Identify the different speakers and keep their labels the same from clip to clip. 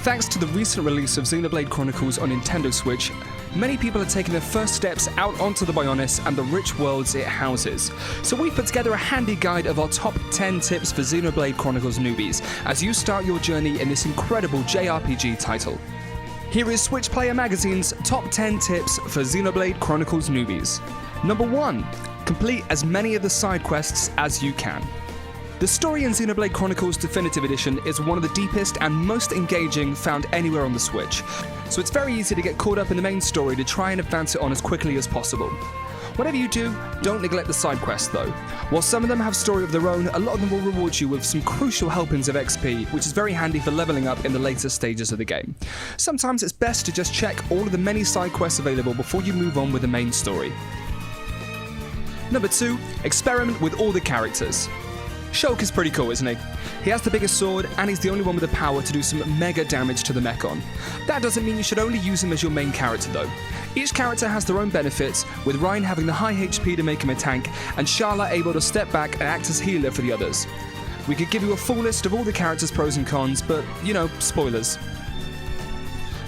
Speaker 1: Thanks to the recent release of Xenoblade Chronicles on Nintendo Switch, many people are taking their first steps out onto the Bionis and the rich worlds it houses. So we put together a handy guide of our top 10 tips for Xenoblade Chronicles newbies as you start your journey in this incredible JRPG title. Here is Switch Player Magazine's top 10 tips for Xenoblade Chronicles newbies. Number 1. Complete as many of the side quests as you can. The story in Xenoblade Chronicles Definitive Edition is one of the deepest and most engaging found anywhere on the Switch, so it's very easy to get caught up in the main story to try and advance it on as quickly as possible. Whatever you do, don't neglect the side quests though. While some of them have story of their own, a lot of them will reward you with some crucial helpings of XP, which is very handy for leveling up in the later stages of the game. Sometimes it's best to just check all of the many side quests available before you move on with the main story. Number 2. Experiment with all the characters. Shulk is pretty cool, isn't he? He has the biggest sword, and he's the only one with the power to do some mega damage to the Mechon. That doesn't mean you should only use him as your main character though. Each character has their own benefits, with Rein having the high HP to make him a tank, and Sharla able to step back and act as healer for the others. We could give you a full list of all the characters' pros and cons, but, you know, spoilers.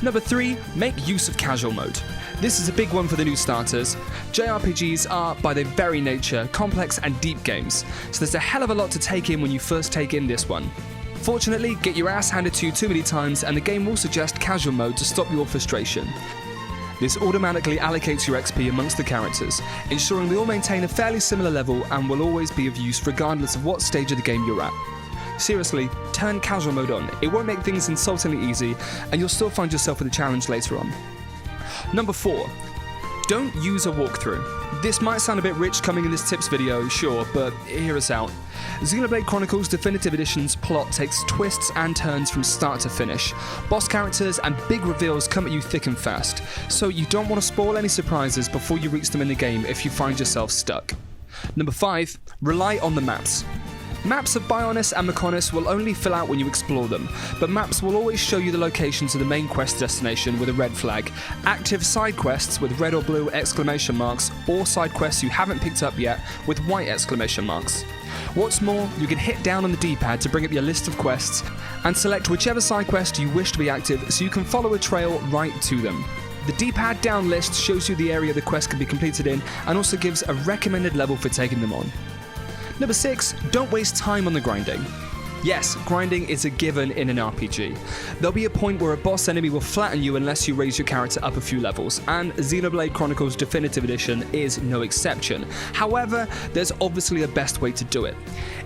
Speaker 1: Number 3. Make use of casual mode. This is a big one for the new starters. JRPGs are, by their very nature, complex and deep games, so there's a hell of a lot to take in when you first take in this one. Fortunately, get your ass handed to you too many times and the game will suggest casual mode to stop your frustration. This automatically allocates your XP amongst the characters, ensuring they all maintain a fairly similar level and will always be of use regardless of what stage of the game you're at. Seriously, turn casual mode on. It won't make things insultingly easy, and you'll still find yourself with a challenge later on. Number 4. Don't use a walkthrough. This might sound a bit rich coming in this tips video, sure, but hear us out. Xenoblade Chronicles Definitive Edition's plot takes twists and turns from start to finish. Boss characters and big reveals come at you thick and fast, so you don't want to spoil any surprises before you reach them in the game if you find yourself stuck. Number 5. Rely on the maps. Maps of Bionis and Mechonis will only fill out when you explore them, but maps will always show you the locations of the main quest destination with a red flag, active side quests with red or blue exclamation marks, or side quests you haven't picked up yet with white exclamation marks. What's more, you can hit down on the D-pad to bring up your list of quests and select whichever side quest you wish to be active so you can follow a trail right to them. The D-pad down list shows you the area the quest can be completed in and also gives a recommended level for taking them on. Number 6. Don't waste time on the grinding. Yes, grinding is a given in an RPG. There'll be a point where a boss enemy will flatten you unless you raise your character up a few levels, and Xenoblade Chronicles Definitive Edition is no exception. However, there's obviously a best way to do it.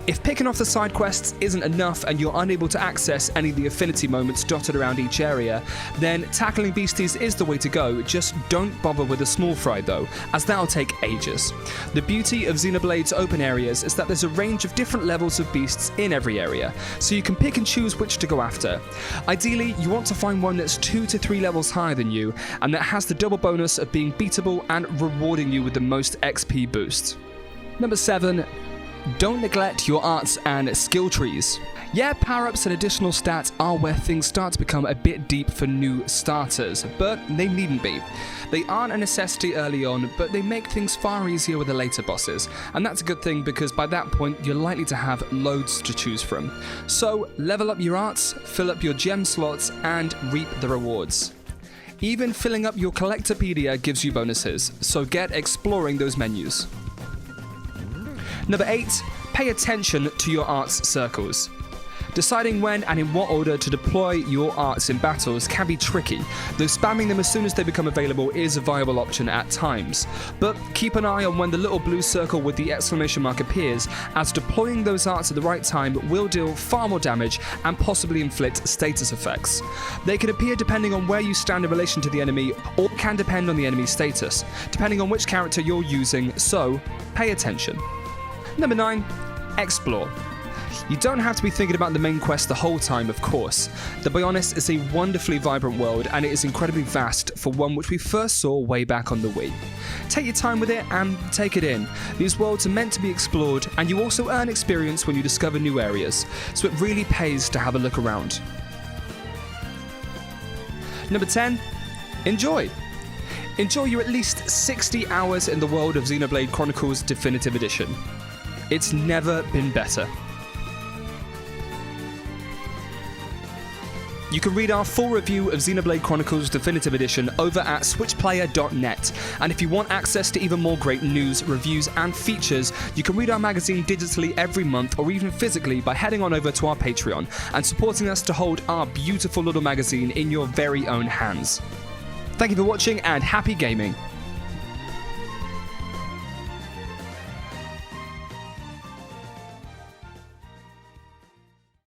Speaker 1: If picking off the side quests isn't enough and you're unable to access any of the affinity moments dotted around each area, then tackling beasties is the way to go. Just don't bother with a small fry though, as that'll take ages. The beauty of Xenoblade's open areas is that there's a range of different levels of beasts in every area, so you can pick and choose which to go after. Ideally, you want to find one that's 2 to 3 levels higher than you, and that has the double bonus of being beatable and rewarding you with the most XP boost. Number 7. Don't neglect your arts and skill trees. Yeah, power-ups and additional stats are where things start to become a bit deep for new starters, but they needn't be. They aren't a necessity early on, but they make things far easier with the later bosses, and that's a good thing because by that point you're likely to have loads to choose from. So level up your arts, fill up your gem slots, and reap the rewards. Even filling up your Collectopedia gives you bonuses, so get exploring those menus. Number 8. Pay attention to your arts circles. Deciding when and in what order to deploy your arts in battles can be tricky, though spamming them as soon as they become available is a viable option at times. But keep an eye on when the little blue circle with the exclamation mark appears, as deploying those arts at the right time will deal far more damage and possibly inflict status effects. They can appear depending on where you stand in relation to the enemy, or can depend on the enemy's status, depending on which character you're using, so pay attention. Number 9. Explore. You don't have to be thinking about the main quest the whole time, of course. The Bionis is a wonderfully vibrant world, and it is incredibly vast for one which we first saw way back on the Wii. Take your time with it and take it in. These worlds are meant to be explored, and you also earn experience when you discover new areas, so it really pays to have a look around. Number 10. Enjoy. Enjoy your at least 60 hours in the world of Xenoblade Chronicles Definitive Edition. It's never been better. You can read our full review of Xenoblade Chronicles Definitive Edition over at switchplayer.net. And if you want access to even more great news, reviews, and features, you can read our magazine digitally every month or even physically by heading on over to our Patreon and supporting us to hold our beautiful little magazine in your very own hands. Thank you for watching and happy gaming!